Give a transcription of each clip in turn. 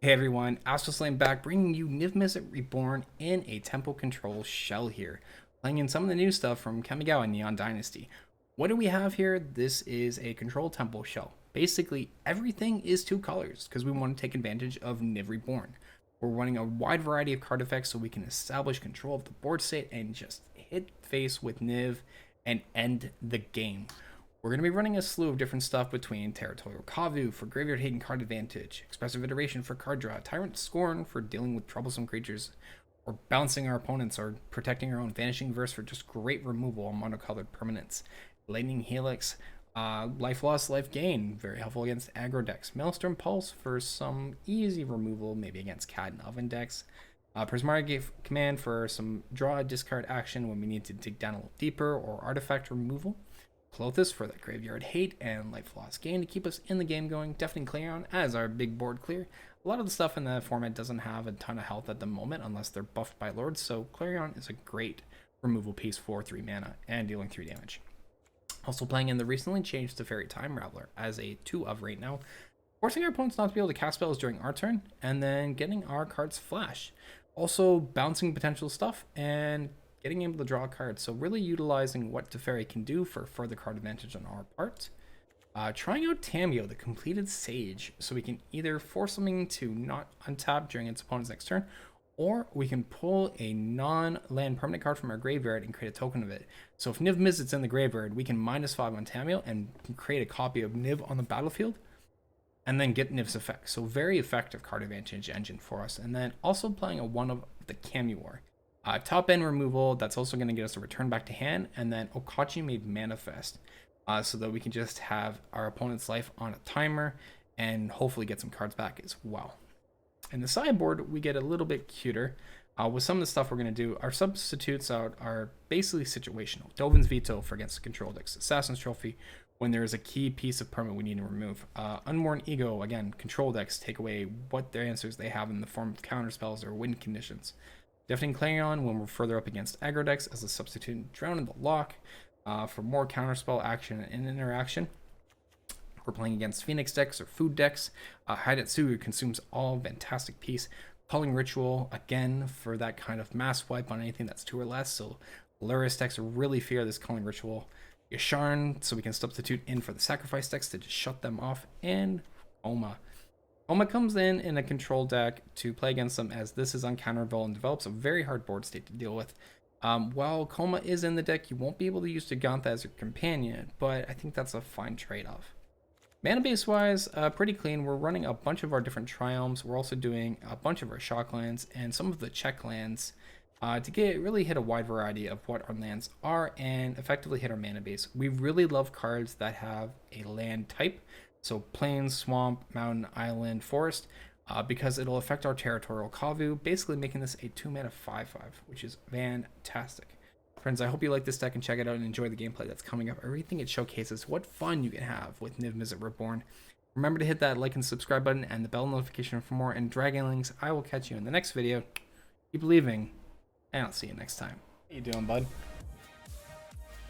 Hey everyone, Astroslam back, bringing you Niv-Mizzet Reborn in a tempo control shell here, playing in some of the new stuff from Kamigawa Neon Dynasty. What do we have here? This is a control tempo shell. Basically, everything is two colors because we want to take advantage of Niv Reborn. We're running a wide variety of card effects so we can establish control of the board state and just hit face with Niv and end the game. We're going to be running a slew of different stuff between Territorial Kavu for graveyard hidden card advantage, Expressive Iteration for card draw, Tyrant Scorn for dealing with troublesome creatures, or bouncing our opponents, or protecting our own, Vanishing Verse for just great removal on monocolored permanents, Lightning Helix, life loss, life gain, very helpful against aggro decks, Maelstrom Pulse for some easy removal, maybe against Cat and Oven decks, Prismatic Command for some draw discard action when we need to dig down a little deeper, or artifact removal. Clothis for that graveyard hate and life loss gain to keep us in the game going. Deafening Clarion as our big board clear. A lot of the stuff in the format doesn't have a ton of health at the moment unless they're buffed by lords, so Clarion is a great removal piece for 3 mana and dealing 3 damage. Also playing in the recently changed Teferi Time Raveler as a 2 of right now, forcing our opponents not to be able to cast spells during our turn, and then getting our cards flash. Also bouncing potential stuff and getting able to draw cards, so really utilizing what Teferi can do for further card advantage on our part. Trying out Tamiyo, the completed Sage, so we can either force something to not untap during its opponent's next turn, or we can pull a non-land permanent card from our graveyard and create a token of it. So if Niv-Mizzet's in the graveyard, we can -5 on Tamiyo and create a copy of Niv on the battlefield, and then get Niv's effect. So very effective card advantage engine for us. And then also playing a 1 of the Camuor. Top end removal, that's also going to get us a return back to hand, and then Okachi made Manifest, so that we can just have our opponent's life on a timer and hopefully get some cards back as well. In the sideboard, we get a little bit cuter with some of the stuff we're going to do. Our substitutes are basically situational. Dovin's Veto for against control decks, Assassin's Trophy when there is a key piece of permanent we need to remove. Unborn Ego, again, control decks take away what their answers they have in the form of counterspells or win conditions. Deafening Clarion when we're further up against aggro decks as a substitute. Drown in the Lock for more counterspell action and interaction. We're playing against Phoenix decks or food decks. Haidatsugu consumes all, fantastic piece. Calling Ritual, again, for that kind of mass wipe on anything that's 2 or less. So Luris decks really fear this Calling Ritual. Yasharn, so we can substitute in for the Sacrifice decks to just shut them off. And Oma. Oma comes in a control deck to play against them, as this is uncounterable and develops a very hard board state to deal with. While Koma is in the deck, you won't be able to use Jegantha as your companion, but I think that's a fine trade-off. Mana base wise, pretty clean. We're running a bunch of our different Triomes. We're also doing a bunch of our Shock lands and some of the check lands to really hit a wide variety of what our lands are and effectively hit our mana base. We really love cards that have a land type. So plain, swamp, mountain, island, forest, because it'll affect our territorial Kavu, basically making this a 2 mana 5/5, which is fantastic. Friends, I hope you like this deck and check it out and enjoy the gameplay that's coming up. Everything it showcases, what fun you can have with Niv-Mizzet Reborn. Remember to hit that like and subscribe button and the bell notification for more. And Dragon Links, I will catch you in the next video. Keep believing, and I'll see you next time. How you doing, bud?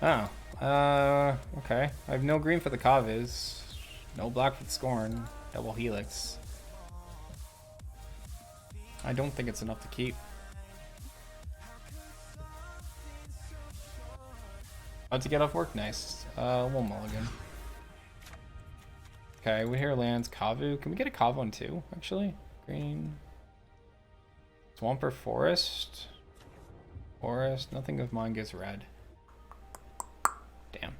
Oh, okay. I have no green for the Kavus. No black with Scorn, double Helix. I don't think it's enough to keep. About to get off work, nice. One mulligan. Okay, we hear lands, Kavu. Can we get a Kavu on 2, actually? Green. Swamp or forest? Forest, nothing of mine gets red. Damn.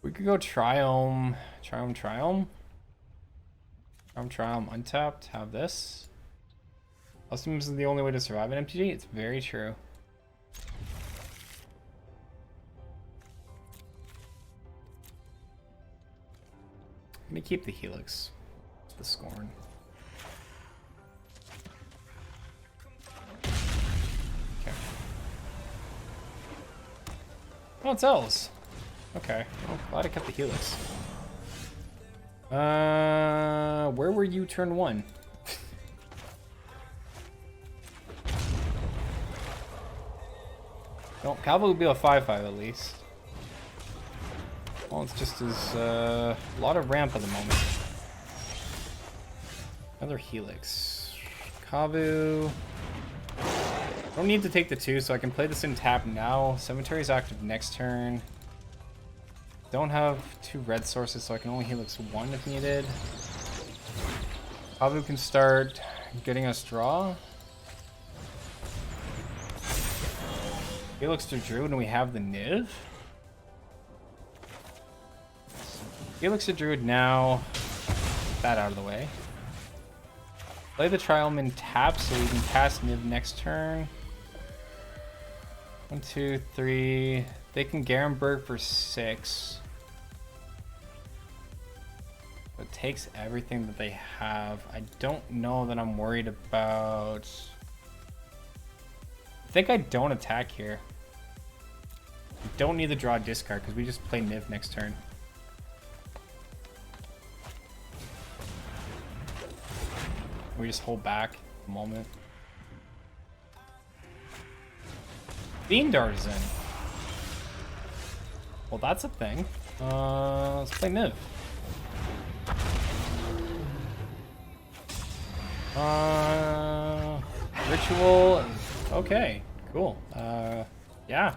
We could go Triome untapped, have this. Custom is the only way to survive in MTG. It's very true. Let me keep the Helix. It's the Scorn. Okay. Oh, it's Elves. Okay, well, glad I kept the Helix. Where were you turn 1? No, Calvo would be a 5/5 at least. Well, it's just a lot of ramp at the moment. Another Helix. Kavu. Don't need to take the 2, so I can play this in tap now. Cemetery is active next turn. Don't have 2 red sources, so I can only Helix 1 if needed. Kavu can start getting us draw. Helix to Druid, and we have the Niv. Helix to Druid now. That out of the way. Play the Triome in tap so we can cast Niv next turn. 1, 2, 3. They can Garenberg for 6. It takes everything that they have. I don't know that I'm worried about. I think I don't attack here. I don't need to draw a discard because we just play Niv next turn. We just hold back a moment. Fiend Artisan. Well, that's a thing. Let's play Niv. Ritual. Okay, cool. Yeah.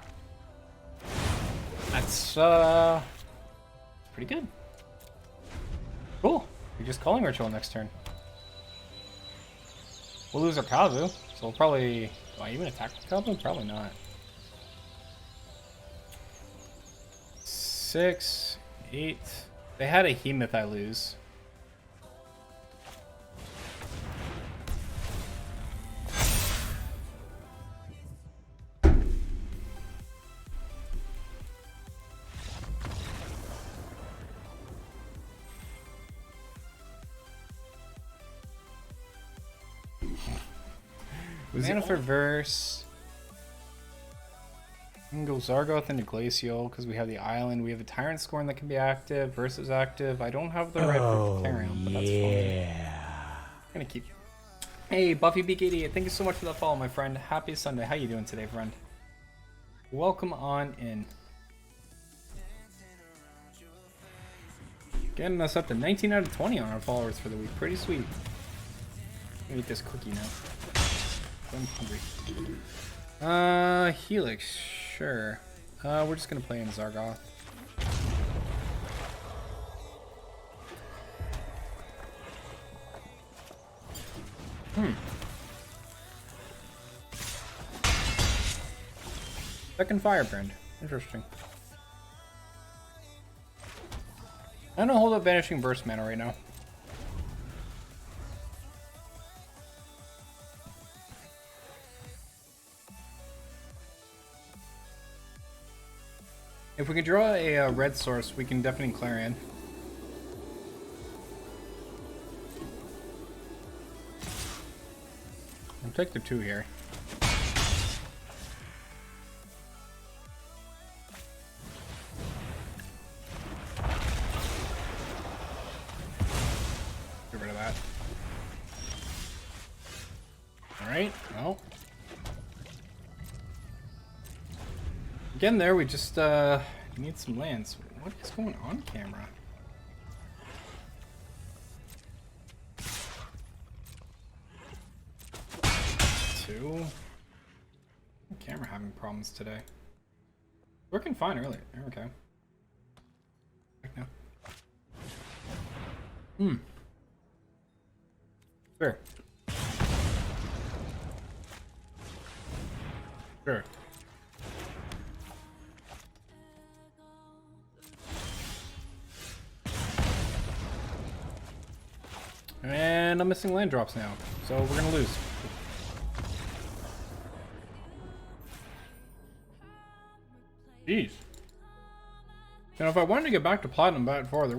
That's pretty good. Cool. We're just calling Ritual next turn. We'll lose our Kavu, so we'll probably... Do I even attack the Kavu? Probably not. 6, 8. They had a Hemoth I lose. Manifest Verse. We can go Zargoth into Glacial because we have the island. We have a Tyrant Scorn that can be active. Versus active. I don't have the red for Therion, but that's fine. I'm gonna keep. Hey, Buffy BKD, thank you so much for that follow, my friend. Happy Sunday. How you doing today, friend? Welcome on in. Getting us up to 19 out of 20 on our followers for the week. Pretty sweet. I'm gonna eat this cookie now. I'm hungry. Helix, sure. We're just gonna play in Zargoth. Second Firebrand. Interesting. I'm gonna hold up Vanishing Verse mana right now. If we can draw a red source, we can definitely Clarion. I'll take the 2 here. Get rid of that. Alright, well. Again there, we just need some lands. What is going on camera? Two. Camera having problems today. Working fine earlier. Okay. Back now. Sure. Sure. And I'm missing land drops now, so we're gonna lose. Jeez. You know, if I wanted to get back to platinum back farther,